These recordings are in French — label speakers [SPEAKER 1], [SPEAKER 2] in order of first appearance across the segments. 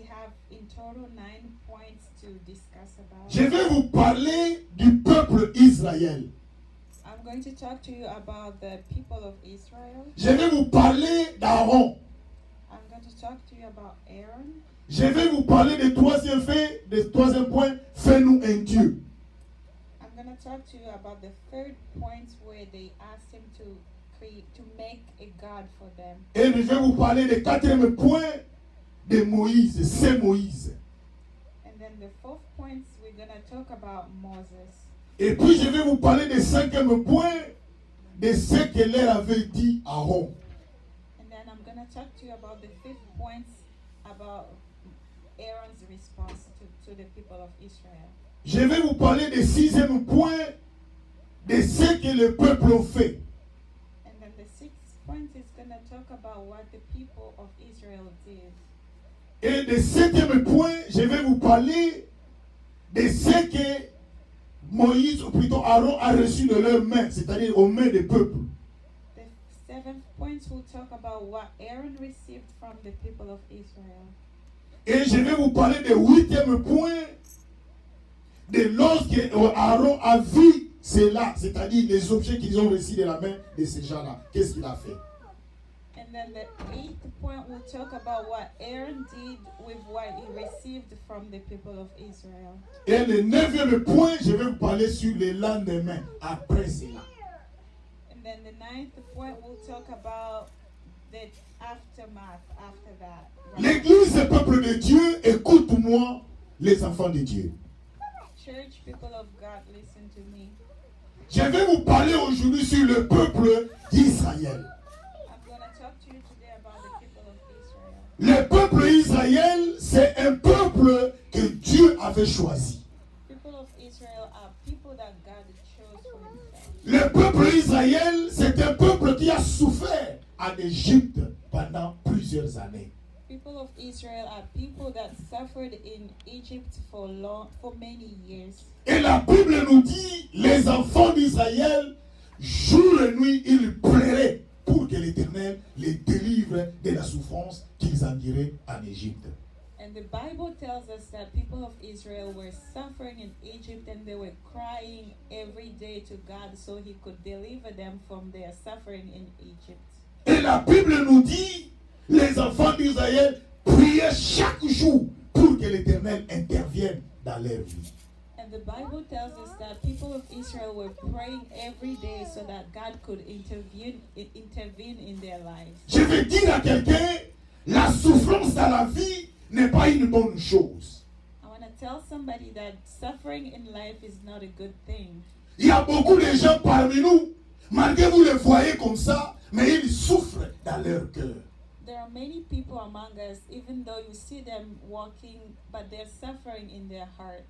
[SPEAKER 1] have in total 9 points to discuss about.
[SPEAKER 2] Je vais vous parler du peuple Israël.
[SPEAKER 1] I'm going to talk to you about the people of Israel.
[SPEAKER 2] Je vais vous parler d'Aaron.
[SPEAKER 1] I'm going to talk to you about Aaron.
[SPEAKER 2] Je vais vous parler du troisième fait, du troisième point, fais-nous un Dieu.
[SPEAKER 1] I'm going to talk to you about the third point where they asked him to make a God for them.
[SPEAKER 2] Et je vais vous parler du quatrième point de Moïse, c'est Moïse.
[SPEAKER 1] And then the fourth point, we're going to talk about Moses.
[SPEAKER 2] Et puis je vais vous parler du cinquième point de ce que leur avait dit Aaron.
[SPEAKER 1] And then I'm going to talk to you about the fifth point about Aaron's response to the people of Israel.
[SPEAKER 2] Je vais vous parler du sixième point de ce que le peuple a fait.
[SPEAKER 1] And then the sixth point is going to talk about what the people of Israel did.
[SPEAKER 2] Et le septième point, je vais vous parler de ce que Moïse, ou plutôt Aaron, a reçu de leurs mains, c'est-à-dire aux mains des peuples.
[SPEAKER 1] The seventh point will talk about what Aaron received from the people of Israel.
[SPEAKER 2] Et je vais vous parler du huitième point, de lorsque Aaron a vu cela, c'est-à-dire les objets qu'ils ont reçus de la main de ces gens-là. Qu'est-ce qu'il a fait?
[SPEAKER 1] And then the eighth point will talk about what Aaron did with what he received from the people of Israel.
[SPEAKER 2] Et le neuvième point, je vais vous parler sur le lendemain, après cela.
[SPEAKER 1] And then the ninth point will talk about the aftermath after that.
[SPEAKER 2] L'église, le peuple de Dieu, écoute-moi, les enfants de Dieu.
[SPEAKER 1] Church, people of God, listen to me.
[SPEAKER 2] Je vais vous parler aujourd'hui sur le peuple d'Israël.
[SPEAKER 1] I'm going to talk to you today about the people of Israel.
[SPEAKER 2] Le peuple d'Israël, c'est un peuple que Dieu avait choisi.
[SPEAKER 1] People of Israel are people that God chose for himself.
[SPEAKER 2] Le peuple d'Israël, c'est un peuple qui a souffert en Égypte pendant plusieurs années.
[SPEAKER 1] People of Israel are people that suffered in Egypt for many years.
[SPEAKER 2] Et la Bible nous dit, les enfants d'Israël, jour et nuit, ils prieraient pour que l'Éternel les délivre de la souffrance qu'ils enduraient en Égypte.
[SPEAKER 1] And the Bible tells us that people of Israel were suffering in Egypt and they were crying every day to God so he could deliver them from their suffering in Egypt.
[SPEAKER 2] Et la Bible nous dit, les enfants d'Israël priaient chaque jour pour que l'Éternel intervienne dans leur vie.
[SPEAKER 1] And the Bible tells us that people of Israel were praying every day so that God could intervene in their lives.
[SPEAKER 2] Je veux dire à quelqu'un, la souffrance dans la vie n'est pas une bonne chose.
[SPEAKER 1] I want to tell somebody that suffering in life is not a good thing.
[SPEAKER 2] Il y a beaucoup de gens parmi nous, malgré vous les voyez comme ça, mais ils souffrent dans leur cœur.
[SPEAKER 1] There are many people among us, even though you see them walking, but they're suffering in their hearts.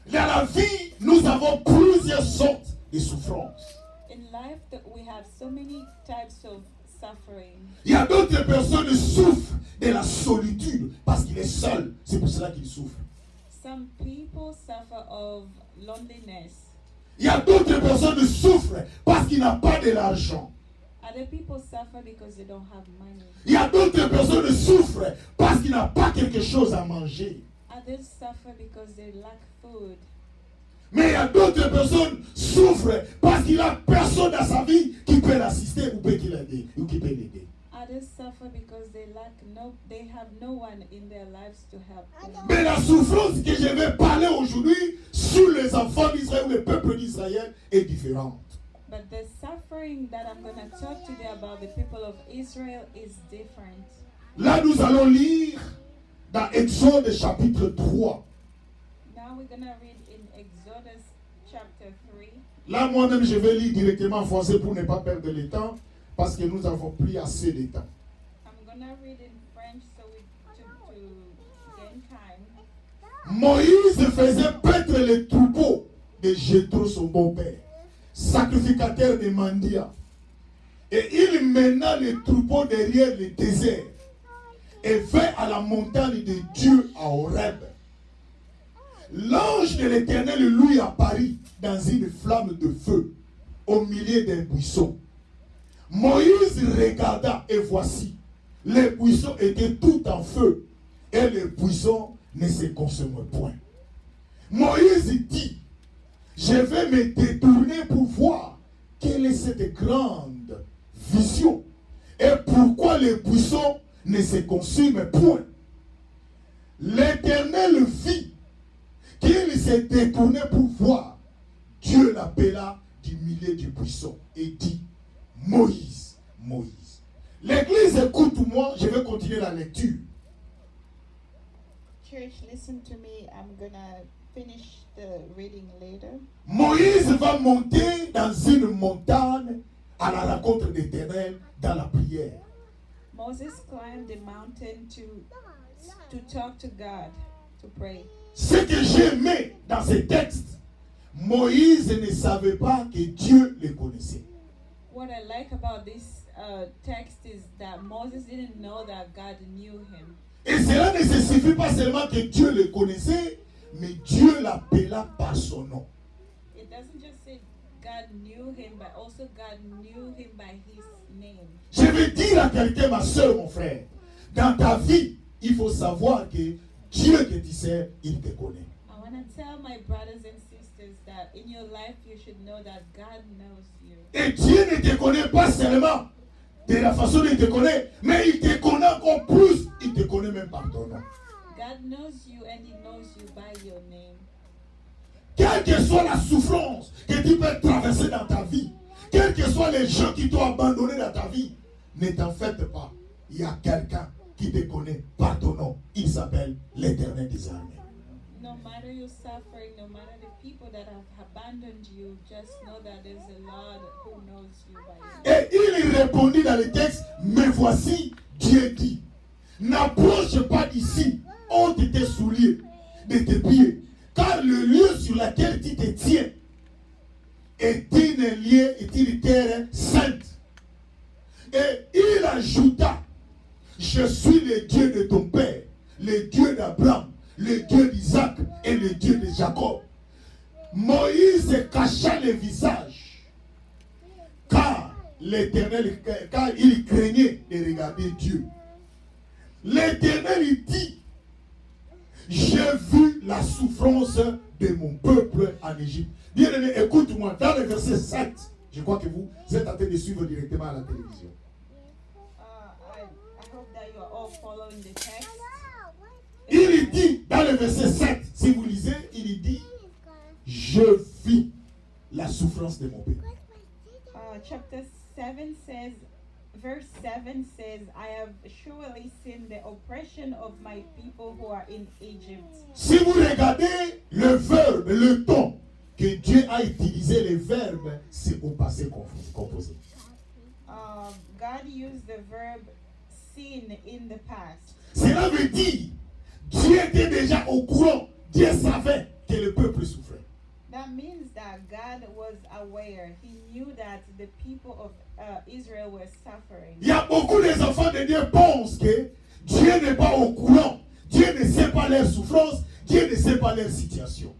[SPEAKER 2] Dans la vie, nous avons plusieurs sortes de souffrances.
[SPEAKER 1] In life, we have so many types of suffering.
[SPEAKER 2] Il y a d'autres personnes qui souffrent de la solitude parce qu'il est seul. C'est pour cela qu'il souffre.
[SPEAKER 1] Some people suffer of loneliness.
[SPEAKER 2] Il y a d'autres personnes qui souffrent parce qu'il n'a pas de l'argent.
[SPEAKER 1] Other people suffer because they don't have money.
[SPEAKER 2] Il y a d'autres personnes qui souffrent parce qu'il n'a pas quelque chose à manger.
[SPEAKER 1] Others suffer because they lack food.
[SPEAKER 2] Mais il y a d'autres personnes qui souffrent parce qu'il n'a personne dans sa vie qui peut l'assister ou qui peut l'aider.
[SPEAKER 1] Others suffer because they have no one in their lives to help them.
[SPEAKER 2] Mais la souffrance que je vais parler aujourd'hui sur les enfants d'Israël ou le peuple d'Israël est différente.
[SPEAKER 1] But the suffering that I'm going to talk today about the people of Israel is different.
[SPEAKER 2] Là, nous allons lire dans Exode chapitre 3.
[SPEAKER 1] Now we're going to read in Exodus chapter 3.
[SPEAKER 2] Là, moi-même, je vais lire directement en français pour ne pas perdre le temps, parce que nous avons pris assez de temps.
[SPEAKER 1] I'm going to read in French to gain time.
[SPEAKER 2] Moïse faisait paître les troupeaux de Jéthro, son beau-père, sacrificateur de Mandia. Et il mena les troupeaux derrière le désert et vint à la montagne de Dieu à Horeb. L'ange de l'Éternel lui apparut dans une flamme de feu au milieu d'un buisson. Moïse regarda et voici, les buissons étaient tout en feu et le buisson ne se consume point. Moïse dit, je vais me détourner pour voir quelle est cette grande vision et pourquoi le buisson ne se consume point. L'Éternel vit qu'il s'est détourné pour voir. Dieu l'appela du milieu du buisson et dit, Moïse, Moïse. L'église, écoute-moi, je vais continuer la lecture.
[SPEAKER 1] Church, listen to me. I'm gonna finish the reading later.
[SPEAKER 2] Moïse va monter dans une montagne à la rencontre d'Éternel dans la prière.
[SPEAKER 1] Moses climbed the mountain to talk to God, to pray.
[SPEAKER 2] Ce que j'aimais dans ce texte, Moïse ne savait pas que Dieu le connaissait.
[SPEAKER 1] What I like about this text is that Moses didn't know that God knew him.
[SPEAKER 2] Et cela ne se suffit pas seulement que Dieu le connaissait, mais Dieu l'appela par son nom.
[SPEAKER 1] It doesn't just say God knew him, but also God knew him by his name.
[SPEAKER 2] Je veux dire à quelqu'un, ma soeur, mon frère, dans ta vie, il faut savoir que Dieu que tu sais, il te connaît.
[SPEAKER 1] I want to tell my brothers and sisters that in your life you should know that God knows you.
[SPEAKER 2] Et Dieu ne te connaît pas seulement de la façon dont il te connaît, mais il te connaît encore plus, il te connaît même par ton nom.
[SPEAKER 1] God knows you and he knows you by your name.
[SPEAKER 2] Quelle que soit la souffrance que tu peux traverser dans ta vie, quels que soient les gens qui t'ont abandonné dans ta vie, ne t'en faites pas. Il y a quelqu'un qui te connaît par ton nom. Il s'appelle l'Éternel des armées.
[SPEAKER 1] No matter your suffering, no matter the people that have abandoned you, just know that there's a Lord who knows you by your name.
[SPEAKER 2] Et il répondit dans le texte, mais voici, Dieu dit, n'approche pas d'ici, ôte tes souliers de tes pieds, car le lieu sur lequel tu te tiens est une terre sainte. Et il ajouta, je suis le Dieu de ton père, le Dieu d'Abraham, le Dieu d'Isaac et le Dieu de Jacob. Moïse cacha le visage, car il craignait de regarder Dieu. L'Éternel il dit, j'ai vu la souffrance de mon peuple en Égypte. Bien aimé, écoute-moi, dans le verset 7, je crois que vous êtes en train de suivre directement à la télévision.
[SPEAKER 1] I hope that you are all following the text.
[SPEAKER 2] Il dit, dans le verset 7, si vous lisez, il dit, je vis la souffrance de mon peuple.
[SPEAKER 1] Chapter 7 says, verse 7 says, I have surely seen the oppression of my people who are in Egypt.
[SPEAKER 2] Si vous regardez le verbe, le ton que Dieu a utilisé, le verbe, c'est au passé composé.
[SPEAKER 1] God used the verb seen in the past.
[SPEAKER 2] Cela veut dire, Dieu était déjà au courant, Dieu savait que le peuple souffrait.
[SPEAKER 1] That means that God was aware. He knew that the people of Israel were suffering.
[SPEAKER 2] Il y a beaucoup des enfants de Dieu pensent que Dieu n'est pas au courant, Dieu ne sait pas leur souffrance, Dieu ne sait pas leur situation.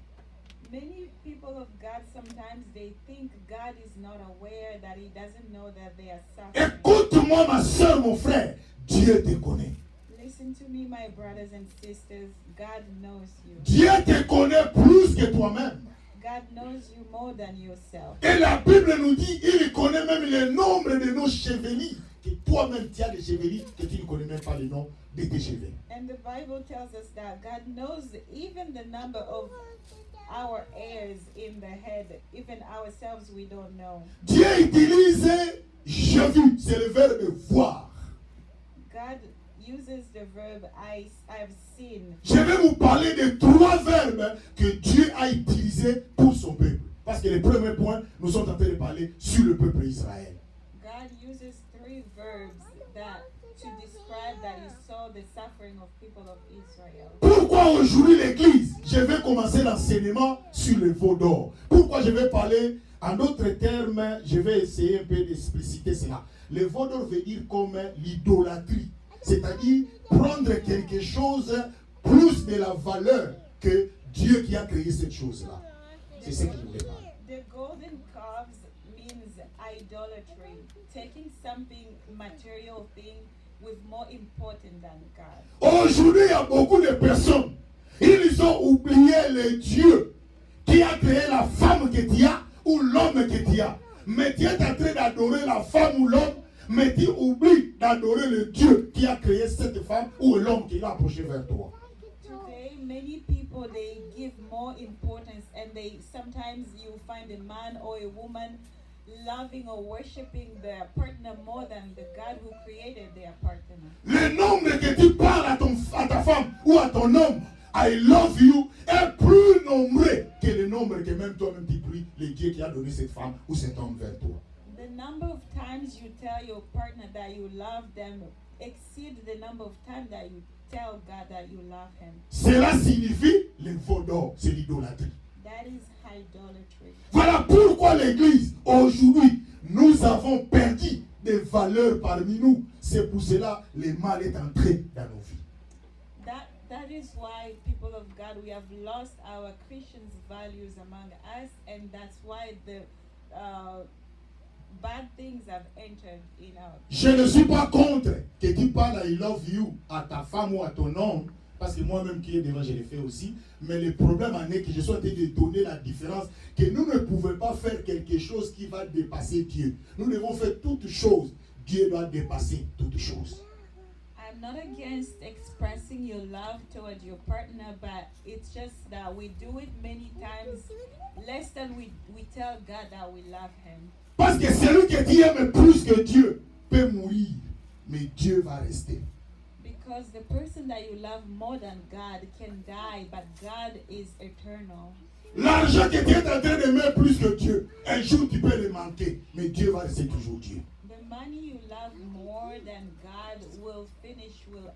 [SPEAKER 1] Many people of God sometimes they think God is not aware, that he doesn't know that they are suffering.
[SPEAKER 2] Écoute-moi ma soeur, mon frère, Dieu te connaît.
[SPEAKER 1] Listen to me, my brothers and sisters. God knows you.
[SPEAKER 2] Dieu te connaît plus que toi-même.
[SPEAKER 1] God knows you more than yourself.
[SPEAKER 2] Et la Bible nous dit, il connaît même le nombre de nos chevelures. Que toi-même tu as des chevelures, que tu ne connais même pas le nom de tes cheveux.
[SPEAKER 1] And the Bible tells us that God knows even the number of our hairs in the head. Even ourselves, we don't know.
[SPEAKER 2] Dieu utilise j'ai vu, c'est le verbe voir.
[SPEAKER 1] God uses the verb I have seen.
[SPEAKER 2] Je vais vous parler de 3 verbes que Dieu a utilisés pour son peuple. Parce que le premier point, nous sommes en train de parler sur le peuple Israël.
[SPEAKER 1] God uses 3 verbs that to describe that he saw the suffering of people of Israel.
[SPEAKER 2] Pourquoi aujourd'hui l'église, je vais commencer l'enseignement sur le veau d'or. Pourquoi je vais parler en d'autres termes, je vais essayer un peu d'expliciter cela. Le veau d'or veut dire comme l'idolâtrie. C'est-à-dire prendre quelque chose plus de la valeur que Dieu qui a créé cette chose-là. C'est ce que je voulais parler.
[SPEAKER 1] The golden calves means idolatry, taking something material thing with more important than God.
[SPEAKER 2] Aujourd'hui, il y a beaucoup de personnes, ils ont oublié le Dieu qui a créé la femme que tu as ou l'homme que tu as. Mais tu es en train d'adorer la femme ou l'homme, mais tu oublies d'adorer le Dieu qui a créé cette femme ou l'homme qui l'a approché vers toi.
[SPEAKER 1] Today, many people, they give more importance, and they sometimes you find a man or a woman loving or worshiping their partner more than the God who created their partner.
[SPEAKER 2] Le nombre que tu parles à ta femme ou à ton homme, I love you, est plus nombreux que le nombre que même toi-même tu pries le Dieu qui a donné cette femme ou cet homme vers toi.
[SPEAKER 1] The number of times you tell your partner that you love them exceed the number of times that you tell God that you love him.
[SPEAKER 2] Cela signifie le veau d'or, c'est l'idolâtrie.
[SPEAKER 1] That is idolatry.
[SPEAKER 2] Voilà pourquoi l'Église, aujourd'hui, nous avons perdu des valeurs parmi nous. C'est pour cela que le mal est entré dans nos vies.
[SPEAKER 1] That is why, people of God, we have lost our Christians' values among us, and that's why the bad things have entered in our.
[SPEAKER 2] Je ne suis pas contre que tu parles I love you à ta femme ou à ton homme, parce que moi-même qui est devant, je l'ai fait aussi. Mais le problème en est que je suis en train de donner la différence, que nous ne pouvons pas faire quelque chose qui va dépasser Dieu. Nous devons faire toutes choses. Dieu doit dépasser toutes choses.
[SPEAKER 1] I'm not against expressing your love toward your partner, but it's just that we do it many times less than we tell God that we love him.
[SPEAKER 2] Parce que celui que tu aimes plus que Dieu peut mourir, mais Dieu va rester.
[SPEAKER 1] Because the person that you love more than God can die, but God is eternal.
[SPEAKER 2] L'argent que tu es en train d'aimer plus que Dieu, un jour tu peux le manquer, mais Dieu va rester toujours Dieu.
[SPEAKER 1] The money you love more than God will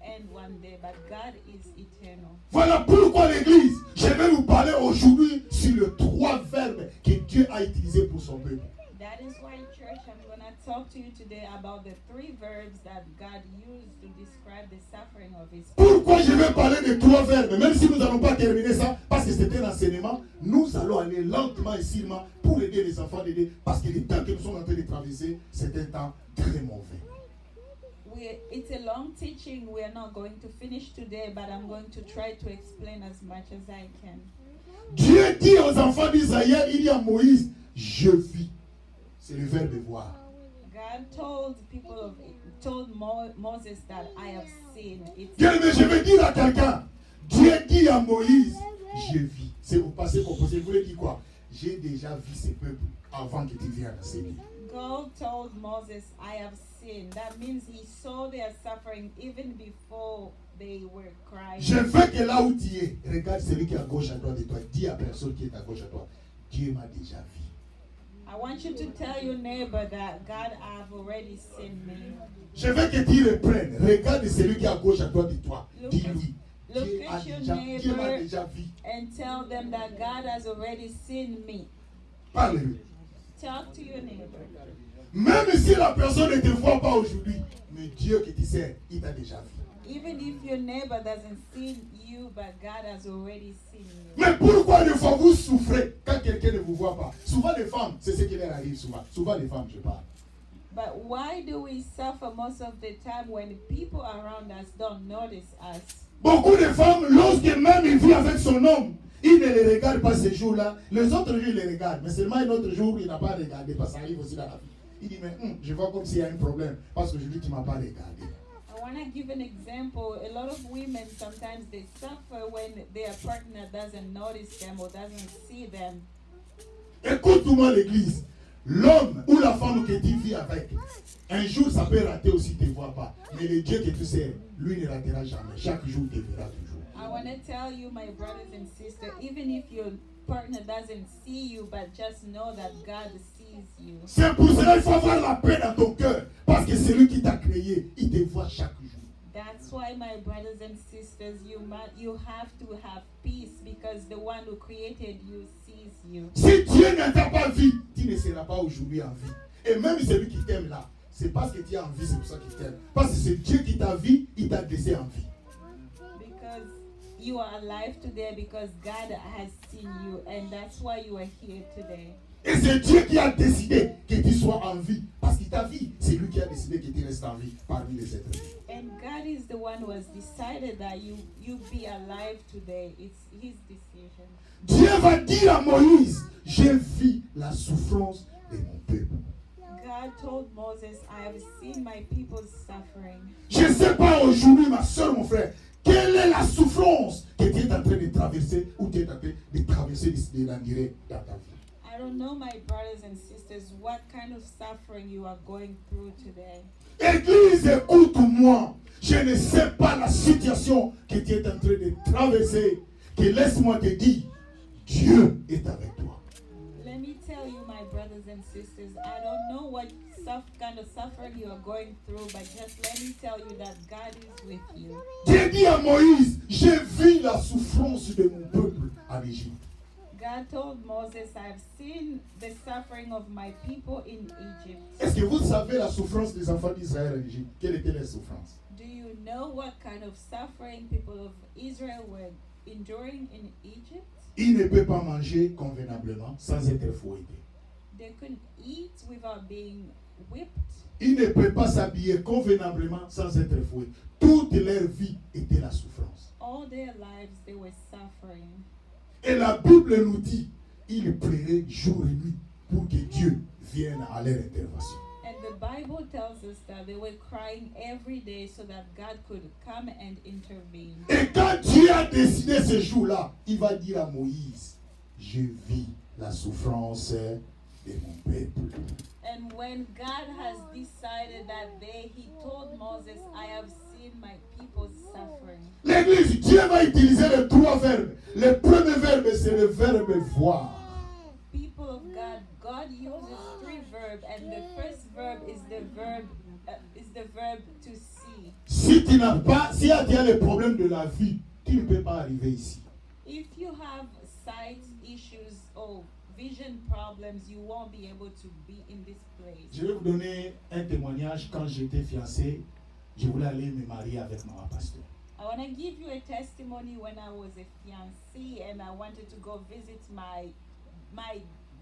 [SPEAKER 1] end one day, but God is eternal.
[SPEAKER 2] Voilà pourquoi l'Église, je vais vous parler aujourd'hui sur les 3 verbes que Dieu a utilisés pour son peuple.
[SPEAKER 1] That is why, church, I'm going to talk to you today about the 3 verbs that God used to describe the suffering of his people.
[SPEAKER 2] Pourquoi je vais parler de 3 verbes, même si nous n'allons pas terminer ça, parce que c'était un enseignement, nous allons aller lentement et sûrement pour aider les enfants d'aider, parce que le temps que nous sommes en train de traverser, c'est un temps très mauvais.
[SPEAKER 1] It's a long teaching. We are not going to finish today, but I'm going to try to explain as much as I can.
[SPEAKER 2] Dieu dit aux enfants d'Israël, il y a Moïse, je vis. C'est le verbe voir.
[SPEAKER 1] God told Moses that I have seen.
[SPEAKER 2] Bien, mais je vais dire à quelqu'un, Dieu dit à Moïse, je vis. C'est au passé composé. Vous voulez dire quoi? J'ai déjà vu ces peuples avant que tu viennes enseigner.
[SPEAKER 1] God told Moses, I have seen. That means he saw their suffering even before they were crying.
[SPEAKER 2] Je veux que là où tu es, regarde celui qui est à gauche à droite de toi. Dis à personne qui est à gauche à toi, Dieu m'a déjà vu.
[SPEAKER 1] I want you to tell your neighbor that God have already seen me.
[SPEAKER 2] Je veux que tu reprennes. Regarde celui qui est à gauche à droite de toi. Dis-lui.
[SPEAKER 1] Look at your
[SPEAKER 2] Dieu m'a
[SPEAKER 1] neighbor
[SPEAKER 2] déjà vu.
[SPEAKER 1] and tell them that God has already seen me.
[SPEAKER 2] Parle-lui.
[SPEAKER 1] Talk to your neighbor.
[SPEAKER 2] Même si la personne ne te voit pas aujourd'hui, mais Dieu qui te sert, il t'a déjà vu.
[SPEAKER 1] Even if your neighbor doesn't see you, but God has already seen you.
[SPEAKER 2] Mais pourquoi des fois vous souffrez quand quelqu'un ne vous voit pas? Souvent les femmes, c'est ce qui leur arrive souvent. Souvent les femmes, je parle.
[SPEAKER 1] But why do we suffer most of the time when people around us don't notice us?
[SPEAKER 2] Beaucoup de femmes, lorsque même il vit avec son homme, il ne les regarde pas ces jours-là. Les autres jours, il les regarde. Mais seulement un autre jour, il n'a pas regardé. Parce que ça arrive aussi dans la vie. Il dit, mais je vois comme s'il y a un problème. Parce que je dis, tu ne m'as pas regardé.
[SPEAKER 1] I want to give an example. A lot of women, sometimes they suffer when their partner doesn't notice them or doesn't see them.
[SPEAKER 2] Écoute-moi l'église. L'homme ou la femme que tu vis avec, un jour ça peut rater aussi, tu ne vois pas. Mais le Dieu que tu sais, lui ne ratera jamais. Chaque jour, tu verras toujours.
[SPEAKER 1] I want to tell you, my brothers and sisters, even if your partner doesn't see you, but just know that God sees you.
[SPEAKER 2] C'est pour cela qu'il faut avoir la paix dans ton cœur. Parce que c'est lui qui t'a créé, il te voit chaque jour.
[SPEAKER 1] That's why, my brothers and sisters, you have to have peace because the one who created you sees you.
[SPEAKER 2] Si Dieu ne t'a pas vu, tu ne seras pas aujourd'hui en vie. Et même celui qui t'aime là, c'est parce que tu es en vie, c'est pour ça qu'il t'aime. Parce que c'est Dieu qui t'a vu, il t'a laissé en vie.
[SPEAKER 1] Because you are alive today because God has seen you, and that's why you are here today.
[SPEAKER 2] Et c'est Dieu qui a décidé que tu sois en vie. Parce qu'il t'a vu. C'est lui qui a décidé que tu restes en vie parmi les êtres.
[SPEAKER 1] And And God is the one who has decided that you be alive today. It's His decision.
[SPEAKER 2] Dieu va dire à Moïse, j'ai vu la souffrance de mon peuple.
[SPEAKER 1] God told Moses, I have seen my people's suffering.
[SPEAKER 2] Je ne sais pas aujourd'hui, ma soeur, mon frère, quelle est la souffrance que tu es en train de traverser ou tu es en train de traverser de l'endurer dans ta vie.
[SPEAKER 1] I don't know, my brothers and sisters, what kind of suffering you are going through today.
[SPEAKER 2] Église, écoute-moi. Je ne sais pas la situation que tu es en train de traverser. Que laisse-moi te dire, Dieu est avec toi.
[SPEAKER 1] Let me tell you, my brothers and sisters, I don't know what kind of suffering you are going through, but just let me tell you that God is with you.
[SPEAKER 2] Dieu dit à Moïse, j'ai vu la souffrance de mon peuple en Égypte.
[SPEAKER 1] God told Moses, I have seen the suffering of my people in Egypt.
[SPEAKER 2] Est-ce que vous savez la souffrance des enfants d'Israël en Égypte? Quelle était la souffrance?
[SPEAKER 1] Do you know what kind of suffering people of Israel were enduring in Egypt?
[SPEAKER 2] Ils ne peuvent pas manger convenablement sans être fouettés.
[SPEAKER 1] They couldn't eat without being whipped.
[SPEAKER 2] Ils ne peuvent pas s'habiller convenablement sans être fouettés. Toute leur vie était la souffrance.
[SPEAKER 1] All their lives they were suffering.
[SPEAKER 2] Et la Bible nous dit, ils priaient jour et nuit pour que Dieu vienne à leur intervention.
[SPEAKER 1] And the Bible tells us that they were crying every day so that God could come and intervene.
[SPEAKER 2] Et quand Dieu a décidé ce jour-là, il va dire à Moïse, je vis la souffrance de mon peuple.
[SPEAKER 1] And when God has decided that day, He told Moses, I have seen my people's suffering.
[SPEAKER 2] L'église, Dieu va utiliser les trois verbes. Le premier verbe, c'est le verbe voir.
[SPEAKER 1] People of God, God uses three verbs, and the first verb is the verb to see.
[SPEAKER 2] Si tu n'as pas, si tu as les problèmes de la vie, tu ne peux pas arriver ici.
[SPEAKER 1] If you have sight issues or vision problems, you won't be able to be in this place.
[SPEAKER 2] Je vais vous donner un témoignage. Quand j'étais fiancé, je voulais aller me marier avec ma pasteur.
[SPEAKER 1] I want to give you a testimony when I was a fiancé and I wanted to go visit my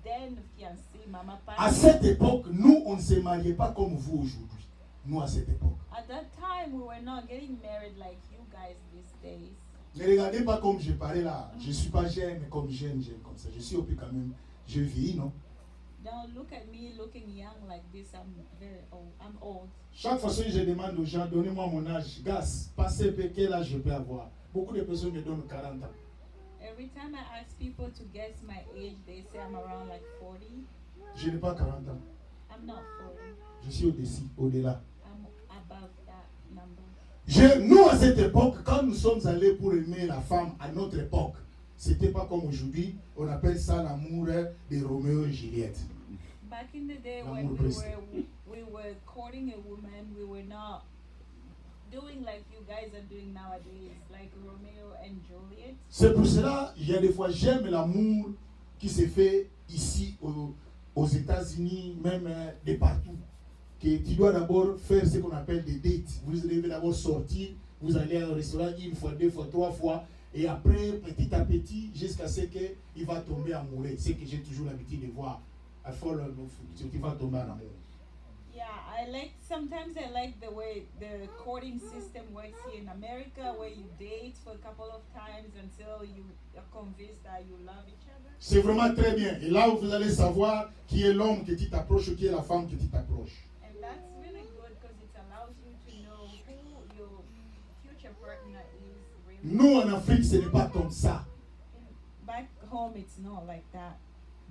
[SPEAKER 1] then fiancé, Mama
[SPEAKER 2] À
[SPEAKER 1] Pastor.
[SPEAKER 2] cette époque, nous, on ne se mariait pas comme vous aujourd'hui. Nous, à cette époque.
[SPEAKER 1] At that time, we were not getting married like you guys these days.
[SPEAKER 2] Ne regardez pas comme je parlais là. Je ne suis pas jeune comme jeune comme ça. Je suis au plus quand même. Je vieillis, non?
[SPEAKER 1] Don't look at me looking young like this. I'm very old. I'm old.
[SPEAKER 2] Chaque fois que je demande aux gens, donnez-moi mon âge. Gaz, passez quel âge je peux avoir. Beaucoup de personnes me donnent 40 ans.
[SPEAKER 1] Every time I ask people to guess my age, they say I'm around like 40.
[SPEAKER 2] Je n'ai pas 40 ans.
[SPEAKER 1] I'm not 40.
[SPEAKER 2] Je suis au-dessus, au-delà.
[SPEAKER 1] I'm above that number.
[SPEAKER 2] Nous, à cette époque, quand nous sommes allés pour aimer la femme à notre époque, c'était pas comme aujourd'hui. On appelle ça l'amour de Roméo et Juliette.
[SPEAKER 1] Back in the day when
[SPEAKER 2] L'amour brisé.
[SPEAKER 1] we were courting a woman, we were not doing like you guys are doing nowadays, like Romeo and Juliet.
[SPEAKER 2] C'est pour cela, il y a des fois, j'aime l'amour qui se fait ici aux États-Unis, même de partout. Que tu dois d'abord faire ce qu'on appelle des dates. Vous devez d'abord sortir, vous allez au restaurant une fois, deux fois, trois fois, et après, petit à petit, jusqu'à ce qu'il va tomber amoureux. C'est que j'ai toujours l'habitude de voir. Tu vas tomber en amour.
[SPEAKER 1] Yeah, sometimes I like the way the courting system works here in America, where you date for a couple of times until you are convinced that you love each other.
[SPEAKER 2] C'est vraiment très bien. Et là, vous allez savoir qui est l'homme que tu t'approches ou qui est la femme que tu t'approches.
[SPEAKER 1] And that's really good because it allows you to know who your future partner is really.
[SPEAKER 2] Nous, en Afrique, ce n'est pas comme ça.
[SPEAKER 1] Back home, it's not like that.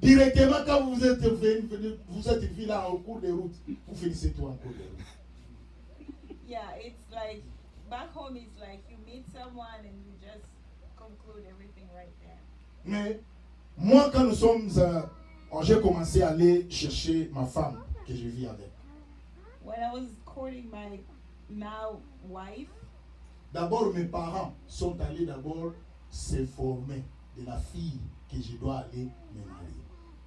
[SPEAKER 2] Directement, quand vous êtes venu là au cours de route, vous finissez tout en cours de route.
[SPEAKER 1] Yeah, it's like back home. It's like you meet someone and you just conclude everything right there.
[SPEAKER 2] Mais moi, quand nous sommes, j'ai commencé à aller chercher ma femme que je vis avec.
[SPEAKER 1] When I was courting my now wife,
[SPEAKER 2] D'abord, mes parents sont allés d'abord se former de la fille que je dois aller me marier.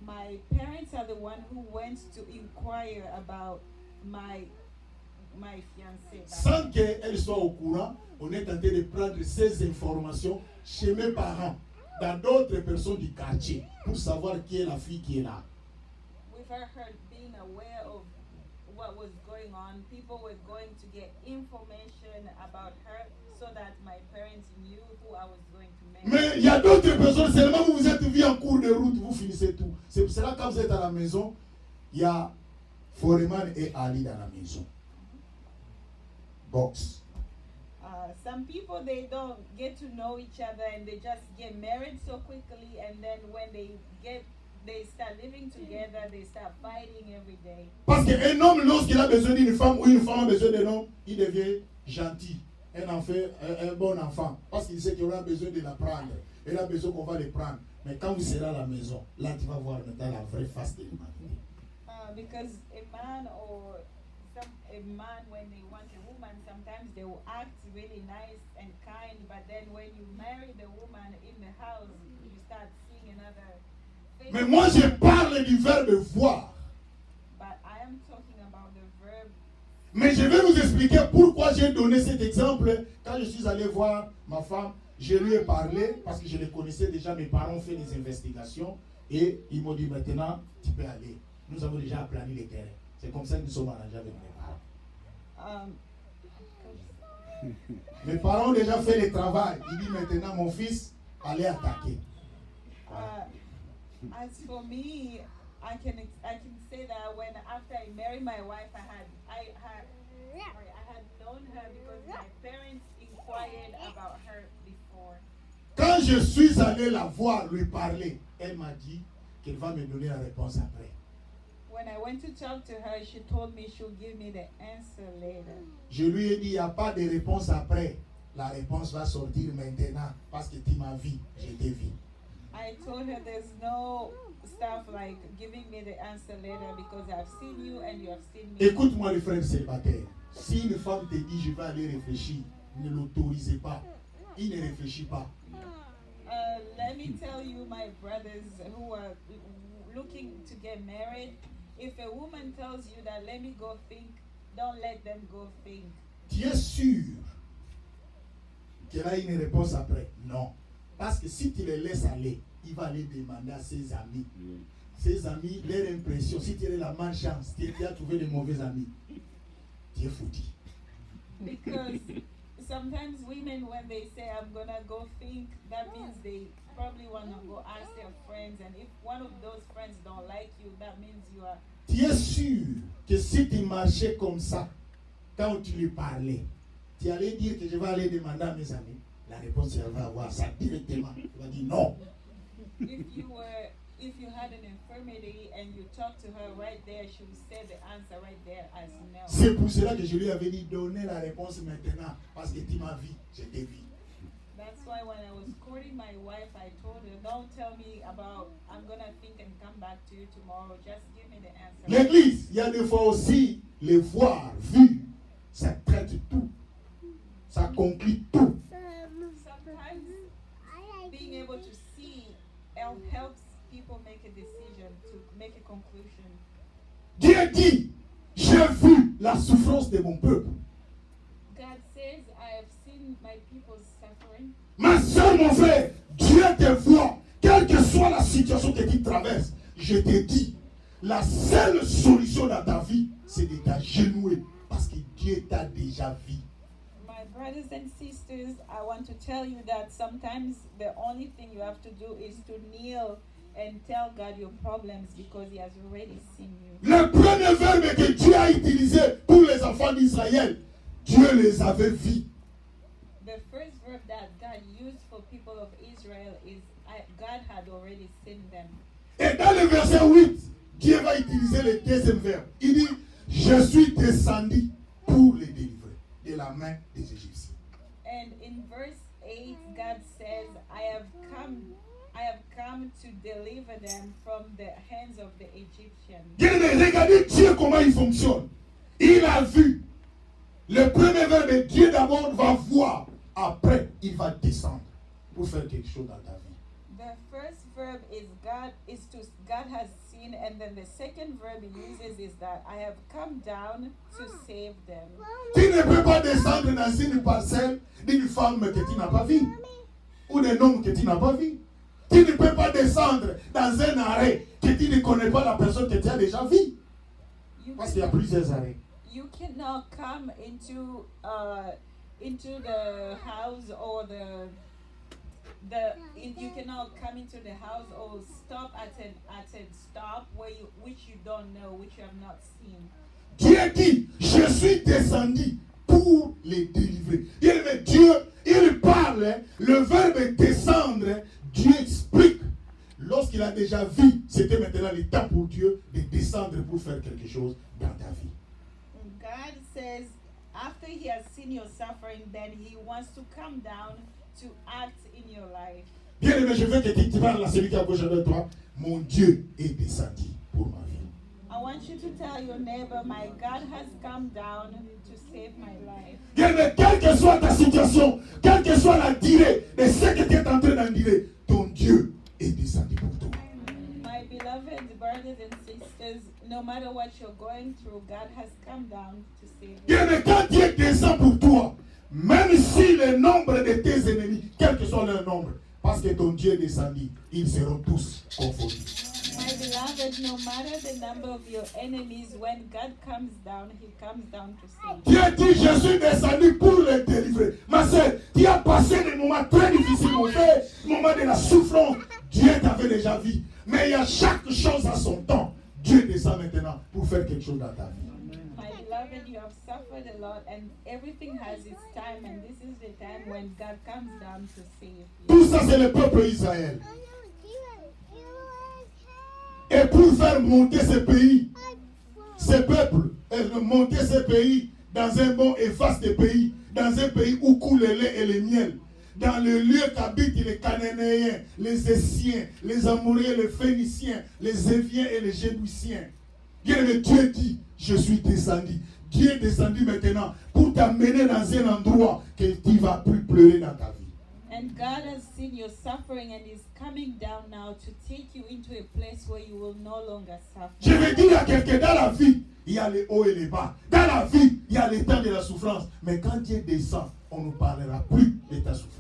[SPEAKER 1] my parents are the one who went to inquire about my fiancé.
[SPEAKER 2] Sans qu'elle soit au courant, on est en train de prendre ces informations chez mes parents, dans d'autres personnes du quartier, pour savoir qui est la fille qui est là.
[SPEAKER 1] Without her being aware of what was going on. People were going to get information about her so that my parents knew who I was going to marry.
[SPEAKER 2] Mais il y a d'autres personnes, seulement vous êtes vu en cours de route, vous finissez tout. C'est pour cela que quand vous êtes à la maison, il y a Foreman et Ali dans la maison. Box.
[SPEAKER 1] Some people, they don't get to know each other and they just get married so quickly, and then when they start living together, they start fighting every day.
[SPEAKER 2] Parce qu'un homme, lorsqu'il a besoin d'une femme ou une femme a besoin d'un homme, il devient gentil, un bon enfant. Parce qu'il sait qu'il aura besoin de la prendre. Il a besoin qu'on va le prendre. Mais quand vous serez à la maison, là tu vas voir maintenant la vraie face de l'humanité.
[SPEAKER 1] Because a man, when they want a woman, sometimes they will act really nice and kind, but then when you marry the woman in the house, you start seeing another face.
[SPEAKER 2] Mais moi je parle du verbe voir.
[SPEAKER 1] But I am talking about the verb.
[SPEAKER 2] Mais je vais vous expliquer pourquoi j'ai donné cet exemple. Quand je suis allé voir ma femme, je lui ai parlé parce que je les connaissais déjà. Mes parents ont fait des investigations et ils m'ont dit maintenant tu peux aller. Nous avons déjà plané les terrains. C'est comme ça que nous sommes arrangés avec mes parents. Mes parents ont déjà fait le travail. Ils disent maintenant mon fils, allez attaquer.
[SPEAKER 1] As for me, I can say that when after I married my wife, I had known her because my parents inquired about her before.
[SPEAKER 2] Quand je suis allé la voir, lui parler, elle m'a dit qu'elle va me donner la réponse après.
[SPEAKER 1] When I went to talk to her, she told me she'll give me the answer later.
[SPEAKER 2] Je lui ai dit, il n'y a pas de réponse après. La réponse va sortir maintenant parce que tu m'as vu, je t'ai vu.
[SPEAKER 1] I told her there's no stuff like giving me the answer later because I've seen you and you have seen me.
[SPEAKER 2] Écoute-moi le frère célibataire. Si une femme te dit, je vais aller réfléchir, ne l'autorisez pas. Il ne réfléchit pas.
[SPEAKER 1] Let me tell you, my brothers who are looking to get married, if a woman tells you that let me go think, don't let them go think.
[SPEAKER 2] Tu es sûr qu'elle a une réponse après? Non. Parce que si tu les laisses aller, il va aller demander à ses amis. Ses amis, leur impression, si tu as la malchance, tu as trouvé de mauvais amis, tu es foutu.
[SPEAKER 1] Because sometimes women, when they say I'm gonna go think, that means they probably wanna go ask their friends, and if one of those friends don't like you, that means you are.
[SPEAKER 2] Tu es sûr que si tu marchais comme ça, quand tu lui parlais, tu allais dire que je vais aller demander à mes amis. La réponse, elle va avoir ça directement. Elle va dire non.
[SPEAKER 1] If you had an infirmity and you talk to her right there, she would say the answer right there as no.
[SPEAKER 2] C'est pour cela que je lui avais dit donner la réponse maintenant, parce que tu m'as vu, je t'ai vu.
[SPEAKER 1] That's why when I was courting my wife, I told her, don't tell me about I'm gonna think and come back to you tomorrow. Just give me the answer.
[SPEAKER 2] L'église, il y a des fois aussi les voir, vu, ça traite tout, ça conclut tout.
[SPEAKER 1] Sometimes being able to see helps people make a decision, to make a conclusion.
[SPEAKER 2] Dieu dit, j'ai vu la souffrance de mon peuple.
[SPEAKER 1] God says, I have seen my people's suffering.
[SPEAKER 2] Ma soeur, mon frère, Dieu te voit, quelle que soit la situation que tu traverses. Je te dis, la seule solution dans ta vie, c'est de t'agenouiller, parce que Dieu t'a déjà vu.
[SPEAKER 1] My brothers and sisters, I want to tell you that sometimes the only thing you have to do is to kneel and tell God your problems because He has already seen you.
[SPEAKER 2] Le premier verbe que Dieu a utilisé pour les enfants d'Israël, Dieu les avait vus.
[SPEAKER 1] The first verb that God used for people of Israel is God had already seen them.
[SPEAKER 2] Et dans le verset 8, Dieu va utiliser le deuxième verbe. Il dit, je suis descendu pour les délivrer de la main des Égyptiens.
[SPEAKER 1] And in verse 8, God says, I have come to deliver them from the hands of the Egyptians.
[SPEAKER 2] Regardez Dieu comment il fonctionne. Il a vu. Le premier verbe de Dieu d'abord va voir. Après, il va descendre pour faire quelque chose dans ta vie.
[SPEAKER 1] The first verb is God has seen, and then the second verb he uses is that I have come down to save them.
[SPEAKER 2] Tu ne peux pas descendre dans une parcelle d'une femme que tu n'as pas vue ou d'un homme que tu n'as pas vu. Tu ne peux pas descendre dans un arrêt que tu ne connais pas la personne que tu as déjà vue. Parce qu'il y a plusieurs arrêts.
[SPEAKER 1] You cannot come into the house or you cannot come into the house or stop at a stop which you don't know, which you have not seen.
[SPEAKER 2] Dieu dit, je suis descendu pour les délivrer. Dieu, il parle, le verbe descendre, Dieu explique. Lorsqu'il a déjà vu, c'était maintenant le temps pour Dieu de descendre pour faire quelque chose dans ta vie.
[SPEAKER 1] God says, after he has seen your suffering, then he wants to come down to act in your life.
[SPEAKER 2] Bien aimé, je veux que tu parles à celui qui est à gauche de toi. Mon Dieu est descendu pour ma vie.
[SPEAKER 1] I want you to tell your neighbor, my God has come down to save my life.
[SPEAKER 2] Bien aimé, quelle que soit ta situation, quelle que soit la durée de ce que tu es en train d'en dire, ton Dieu est descendu pour toi.
[SPEAKER 1] My beloved brothers and sisters, no matter what you're going through, God has come down to save you.
[SPEAKER 2] Bien aimé, quand Dieu descend pour toi, même si le nombre de tes ennemis, quel que soit leur nombre, parce que ton Dieu est descendu, ils seront tous confondus.
[SPEAKER 1] My beloved, no matter the number of your enemies, when God comes down, he comes down to save you.
[SPEAKER 2] Dieu dit, je suis descendu pour les délivrer. Ma soeur, tu as passé des moments très difficiles, mon frère, moments de la souffrance. Dieu t'avait déjà vu. Mais il y a chaque chose à son temps. Dieu descend maintenant pour faire quelque chose dans ta vie.
[SPEAKER 1] My beloved, you have suffered a lot, and everything has its time, and this is the time when God comes down to save you.
[SPEAKER 2] Tout ça, c'est le peuple Israël. Et pour faire monter ce pays, ce peuple, monter ce pays dans un bon et vaste pays, dans un pays où coule le lait et le miel, dans le lieu qu'habitent les Cananéens, les Essiens, les Amoréens, les Phéniciens, les Éviens et les Jébusiens. Bien-aimé, Dieu dit, je suis descendu. Dieu est descendu maintenant pour t'amener dans un endroit que tu ne vas plus pleurer dans ta vie.
[SPEAKER 1] And God has seen your suffering and is coming down now to take you into a place where you will no longer suffer.
[SPEAKER 2] Je veux dire à quelqu'un, dans la vie, il y a les hauts et les bas. Dans la vie, il y a les temps de la souffrance. Mais quand Dieu descend, on ne parlera plus de ta souffrance.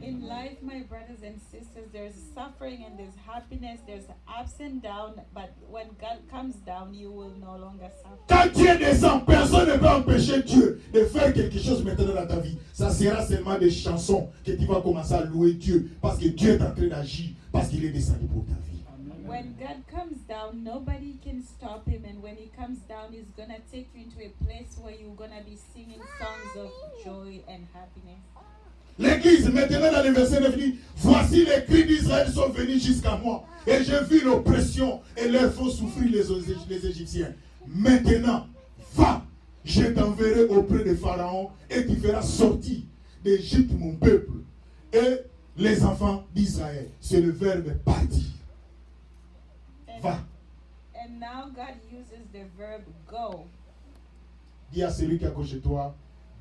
[SPEAKER 1] In life, my brothers and sisters, there's suffering and there's happiness, there's ups and downs, but when God comes down, you will no longer suffer.
[SPEAKER 2] Quand Dieu descend, personne ne peut empêcher Dieu de faire quelque chose maintenant dans ta vie. Ça sera seulement des chansons que tu vas commencer à louer Dieu parce que Dieu est en train d'agir, parce qu'il est descendu pour ta vie.
[SPEAKER 1] When God comes down, nobody can stop him, and when he comes down, he's going to take you into a place where you're going to be singing songs of joy and happiness.
[SPEAKER 2] L'église, maintenant dans le verset 9, dit, voici les cris d'Israël sont venus jusqu'à moi, et j'ai vu l'oppression et leur font souffrir les Égyptiens. Maintenant, va, je t'enverrai auprès de Pharaon, et tu feras sortir d'Égypte mon peuple et les enfants d'Israël. C'est le verbe partir. Va.
[SPEAKER 1] And now God uses the verb go.
[SPEAKER 2] Dis à celui qui est à côté de toi,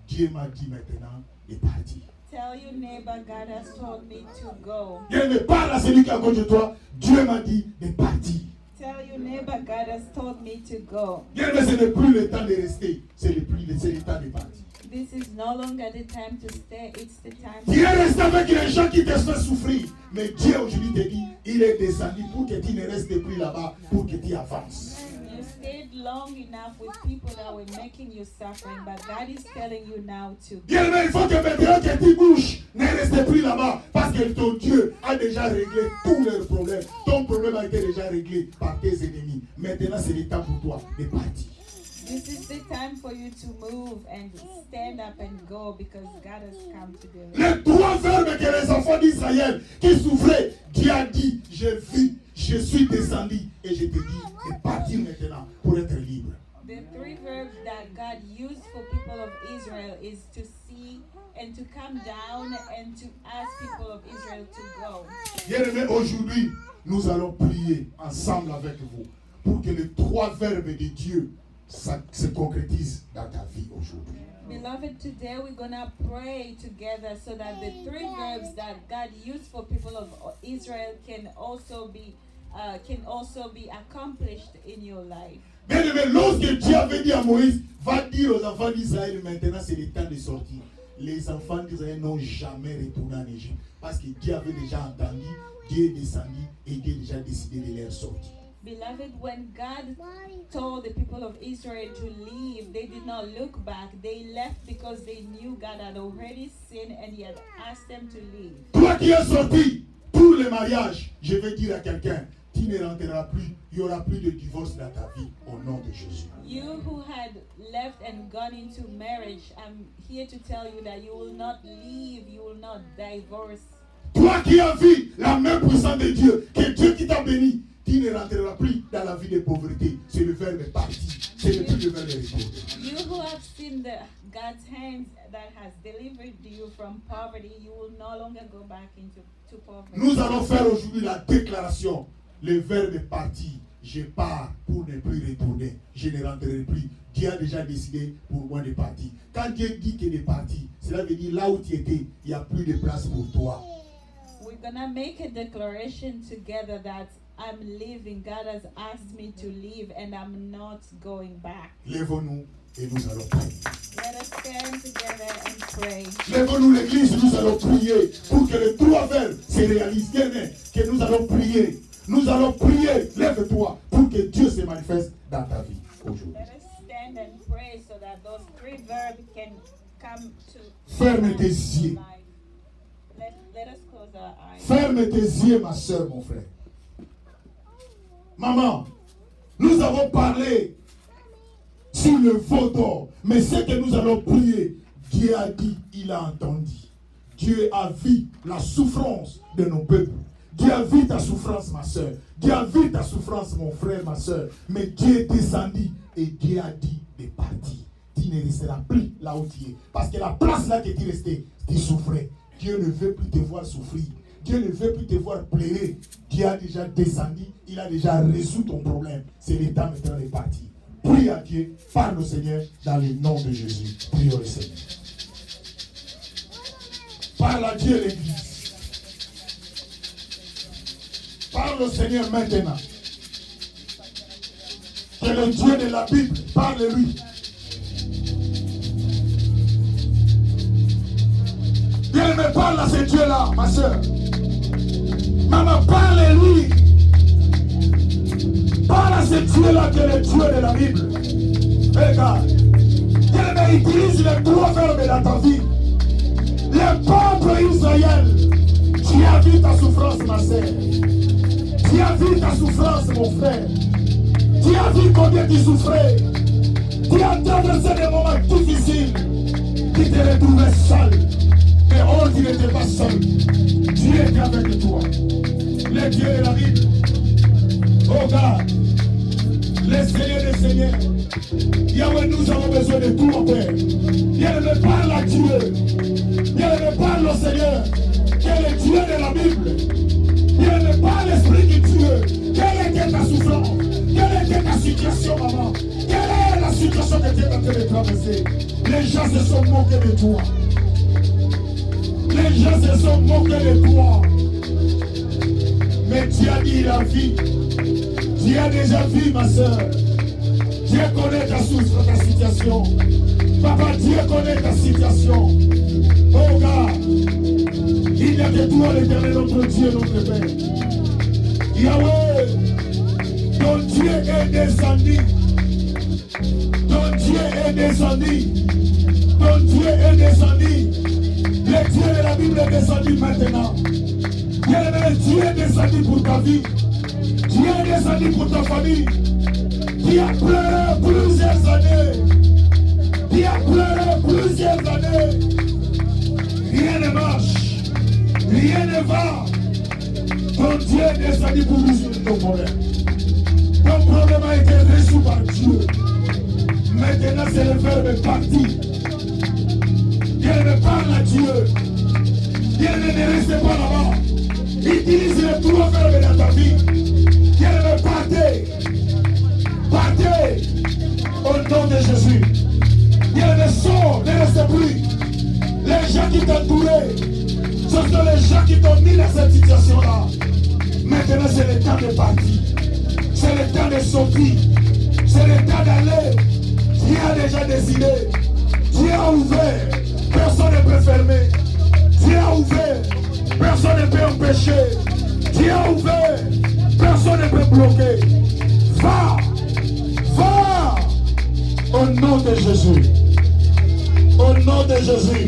[SPEAKER 2] Dieu m'a dit maintenant de partir.
[SPEAKER 1] Tell your neighbor, God has told me to go.
[SPEAKER 2] Dieu me parle à celui qui est à côté de toi, Dieu m'a dit de partir.
[SPEAKER 1] Tell your neighbor, God has told me to go.
[SPEAKER 2] Bien, mais ce n'est plus le temps de rester, c'est le temps de partir.
[SPEAKER 1] This is no longer the time to stay, it's the time
[SPEAKER 2] Tu es resté avec les gens qui te font souffrir, mais Dieu aujourd'hui te dit, il est descendu pour que tu ne restes plus là-bas, pour que tu avances.
[SPEAKER 1] You stayed long enough with people that were making you suffering, but God is telling you now to go.
[SPEAKER 2] Bien, mais il faut que maintenant que tu bouges, ne reste plus là-bas, parce que ton Dieu a déjà réglé tous leurs problèmes. Ton problème a été déjà réglé par tes ennemis. Maintenant, c'est le temps pour toi de partir.
[SPEAKER 1] This is the time for you to move and stand up and go because God has come to do it.
[SPEAKER 2] Les trois verbes que les enfants d'Israël qui souffraient, Dieu a dit, j'ai vu, je suis descendu et je te dis de partir maintenant pour être libre.
[SPEAKER 1] The three verbs that God used for people of Israel is to see and to come down and to ask people of Israel to go.
[SPEAKER 2] Bien-aimés, aujourd'hui, nous allons prier ensemble avec vous pour que les trois verbes de Dieu se concrétisent dans ta vie aujourd'hui.
[SPEAKER 1] Beloved, today we're going to pray together so that the three verbs that God used for people of Israel can also be accomplished in your life.
[SPEAKER 2] Bien-aimés, lorsque Dieu avait dit à Moïse, va dire aux enfants d'Israël, maintenant c'est le temps de sortir. Les enfants d'Israël n'ont jamais retourné en Égypte parce que Dieu avait déjà entendu, Dieu est descendu et Dieu a déjà décidé de les sortir.
[SPEAKER 1] Beloved, when God told the people of Israel to leave, they did not look back. They left because they knew God had already sinned and He had asked them to leave.
[SPEAKER 2] Toi qui es sorti pour le mariage, je vais dire à quelqu'un, tu ne rentreras plus, il n'y aura plus de divorce dans ta vie au nom de Jésus.
[SPEAKER 1] You who had left and gone into marriage, I'm here to tell you that you will not leave, you will not divorce.
[SPEAKER 2] Toi qui as vu la main puissante de Dieu, que Dieu qui t'a béni, tu ne rentreras plus dans la vie de pauvreté. C'est le verbe parti. C'est le plus le verbe retour.
[SPEAKER 1] You who have seen God's hands that has delivered you from poverty, you will no longer go back into poverty.
[SPEAKER 2] Nous allons faire aujourd'hui la déclaration. Le verbe parti. Je pars pour ne plus retourner. Je ne rentrerai plus. Dieu a déjà décidé pour moi de partir. Quand Dieu dit qu'il est parti, cela veut dire là où tu étais, il n'y a plus de place pour toi.
[SPEAKER 1] We're gonna make a declaration together that I'm leaving. God has asked me to leave and I'm not going back.
[SPEAKER 2] Lève-nous et nous allons prier.
[SPEAKER 1] Let us stand together and pray.
[SPEAKER 2] Lève-nous l'église, nous allons prier pour que les trois verbes se réalisent. Que nous allons prier. Nous allons prier. Lève-toi pour que Dieu se manifeste dans ta vie aujourd'hui.
[SPEAKER 1] Let us stand and pray so that those three verbs can come to
[SPEAKER 2] Ferme tes yeux.
[SPEAKER 1] Let us close our eyes.
[SPEAKER 2] Ferme tes yeux, ma soeur, mon frère. Maman, nous avons parlé sur le veau d'or, mais ce que nous allons prier, Dieu a dit, il a entendu. Dieu a vu la souffrance de nos peuples. Dieu a vu ta souffrance, ma soeur. Dieu a vu ta souffrance, mon frère, ma soeur. Mais Dieu est descendu et Dieu a dit de partir. Tu ne resteras plus là où tu es. Parce que la place là que tu restais, tu souffrais. Dieu ne veut plus te voir souffrir. Dieu ne veut plus te voir pleurer. Dieu a déjà descendu. Il a déjà résolu ton problème. C'est le temps maintenant de partir. Prie à Dieu. Parle au Seigneur dans le nom de Jésus. Prie au Seigneur. Parle à Dieu, l'Église. Parle au Seigneur maintenant. Que le Dieu de la Bible, parle-lui. Dieu me parle à ce Dieu-là, ma soeur. Maman, parle-lui. Parle à ce Dieu-là qui est le Dieu de la Bible. Regarde. Dieu me utilise les trois verbes dans ta vie. Le peuple Israël. Tu as vu ta souffrance, ma soeur. Tu as vu ta souffrance, mon frère. Tu as vu combien tu souffrais. Tu as traversé des moments difficiles. Tu te retrouvais seul. Mais oh, tu n'étais pas seul. Dieu était avec toi. Le Dieu de la Bible. Oh God. Le Seigneur des Seigneurs. Yahweh, nous avons besoin de tout, mon Père. Viens me parle à Dieu. Viens me parle au Seigneur. Qui est le Dieu de la Bible. Viens me parle l'Esprit de Dieu. Quelle était ta souffrance? Quelle était ta situation, maman? Quelle est la situation que tu es en train de traverser? Les gens se sont moqués de toi. Les gens se sont moqués de toi. Mais Dieu a dit la vie. Dieu a déjà vu, ma soeur. Dieu connaît ta souffrance, ta situation. Papa, Dieu connaît ta situation. Oh God, il n'y a que toi, l'Éternel, notre Dieu, notre Père. Yahweh, ton Dieu est descendu. Ton Dieu est descendu. Ton Dieu est descendu. Le Dieu de la Bible est descendu maintenant. Dieu est descendu pour ta vie. Dieu est descendu pour ta famille. Qui a pleuré plusieurs années. Qui a pleuré plusieurs années. Rien ne marche. Rien ne va. Ton Dieu est descendu pour résoudre ton problème. Ton problème a été résolu par Dieu. Maintenant c'est le verbe partir. Dieu ne parle à Dieu. Dieu ne reste pas là-bas. Utilise les trois verbes dans ta vie. Dieu ne partez. Partez au nom de Jésus. Dieu ne sort, ne reste plus. Les gens qui t'entouraient, ce sont les gens qui t'ont mis dans cette situation-là. Maintenant, c'est le temps de partir. C'est le temps de sortir. C'est le temps d'aller. Dieu a déjà décidé. Dieu a ouvert. Personne ne peut fermer. Dieu a ouvert. Personne ne peut empêcher. Dieu a ouvert. Personne ne peut bloquer. Va. Va. Au nom de Jésus. Au nom de Jésus.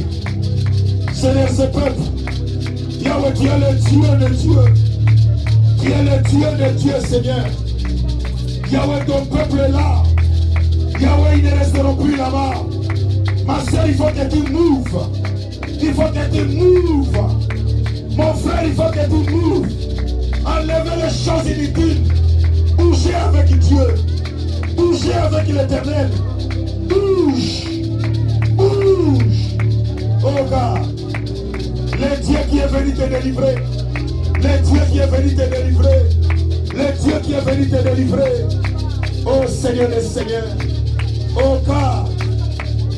[SPEAKER 2] Seigneur, ce peuple. Yahweh, tu es le Dieu de Dieu. Tu es le Dieu de Dieu, Seigneur. Yahweh, ton peuple est là. Yahweh, ils ne resteront plus là-bas. Ma soeur, il faut que tu m'ouvres. Il faut que tu m'ouvres. Mon frère, il faut que tu m'ouvres. Enlevez les choses inutiles. Bougez avec Dieu. Bougez avec l'Éternel. Bouge. Bouge. Oh God. Le Dieu qui est venu te délivrer. Le Dieu qui est venu te délivrer. Le Dieu qui est venu te délivrer. Oh Seigneur des Seigneurs. Oh God.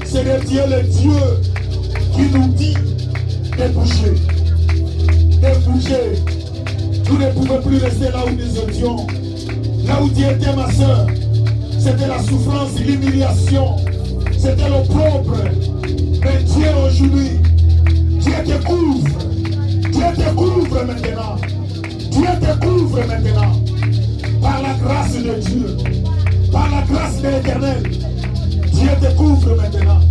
[SPEAKER 2] C'est le Dieu qui nous dit de bouger. De bouger. Nous ne pouvons plus rester là où nous étions. Là où tu étais, ma soeur. C'était la souffrance, l'humiliation. C'était l'opprobre. Mais Dieu aujourd'hui, Dieu te couvre. Dieu te couvre maintenant. Dieu te couvre maintenant. Par la grâce de Dieu. Par la grâce de l'Éternel. Dieu te couvre maintenant.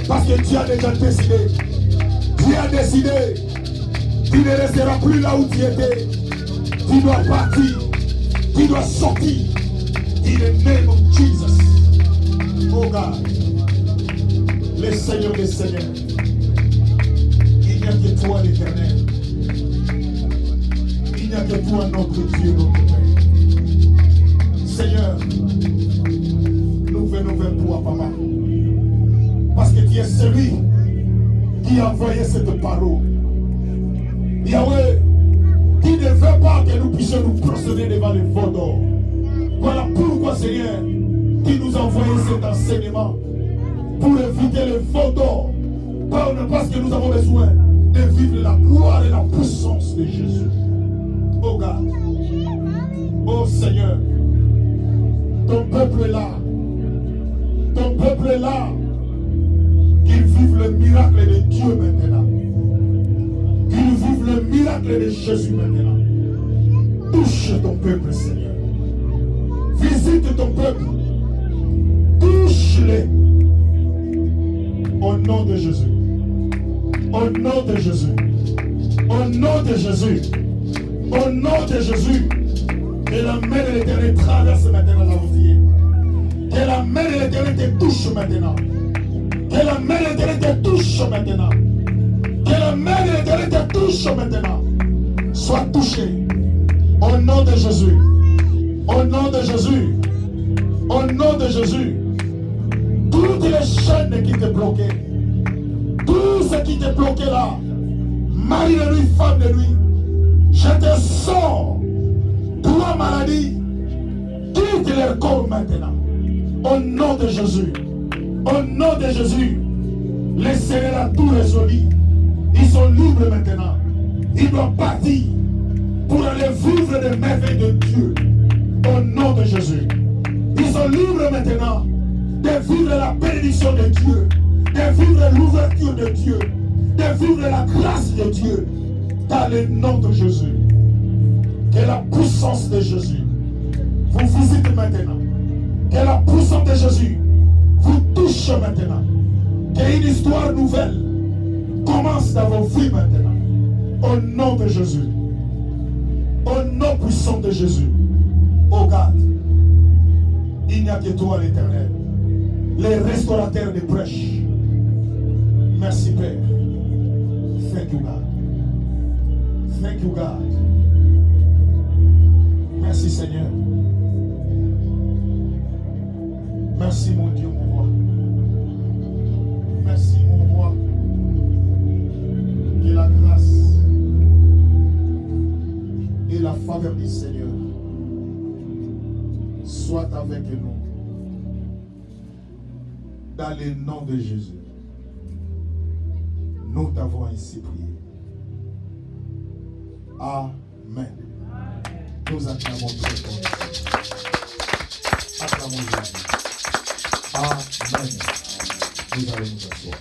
[SPEAKER 2] Parce que Dieu a déjà décidé. Dieu a décidé. Tu ne resteras plus là où tu étais. Tu dois partir. Tu dois sortir. In the name of Jesus. Oh God. Le Seigneur des Seigneurs. Il n'y a que toi l'Éternel. Il n'y a que toi notre Dieu, notre Père. Seigneur, nous venons vers toi, Papa. Parce que tu es celui qui a envoyé cette parole. Yahweh, tu ne veux pas que nous puissions nous prosterner devant les veaux d'or. Voilà pourquoi, Seigneur, tu nous as envoyé cet enseignement pour éviter les veaux d'or. Parce que nous avons besoin de vivre la gloire et la puissance de Jésus. Oh God, oh Seigneur, ton peuple est là. Ton peuple est là. Qu'ils vivent le miracle de Dieu maintenant. Qu'ils vivent le miracle de Jésus maintenant. Touche ton peuple, Seigneur. Visite ton peuple. Touche-les. Au nom de Jésus. Au nom de Jésus. Au nom de Jésus. Au nom de Jésus. Que la main de l'Éternel traverse maintenant la routière. Que la main de l'Éternel te touche maintenant. Que la main de l'Éternel te touche maintenant. Que la main de l'Éternel te touche maintenant. Sois touché. Au nom de Jésus. Au nom de Jésus. Au nom de Jésus. Toutes les chaînes qui te bloquaient. Tout ce qui te bloquait là. Mari de lui, femme de lui. Je te sors. Toi, maladie. Quitte leur corps maintenant. Au nom de Jésus. Au nom de Jésus. Les Seigneur a tout résolu. Ils sont libres maintenant. Ils doivent partir pour aller vivre des merveilles de Dieu. Au nom de Jésus. Ils sont libres maintenant de vivre la bénédiction de Dieu, de vivre l'ouverture de Dieu, de vivre la grâce de Dieu. Dans le nom de Jésus. Que la puissance de Jésus vous visite maintenant. Que la puissance de Jésus vous touche maintenant. Qu'une histoire nouvelle commence dans vos vies maintenant. Au nom de Jésus. Au nom puissant de Jésus. Oh God, il n'y a que toi l'Éternel, le restaurateur des brèches. Merci Père. Thank you God. Thank you God. Merci Seigneur. Merci mon Dieu, mon roi. Merci mon roi. Que la grâce et la faveur du Seigneur soit avec nous. Dans le nom de Jésus. Nous t'avons ainsi prié. Amen. Nous acclamons très fort. Acclamons Jésus. Amen. Nous allons nous asseoir.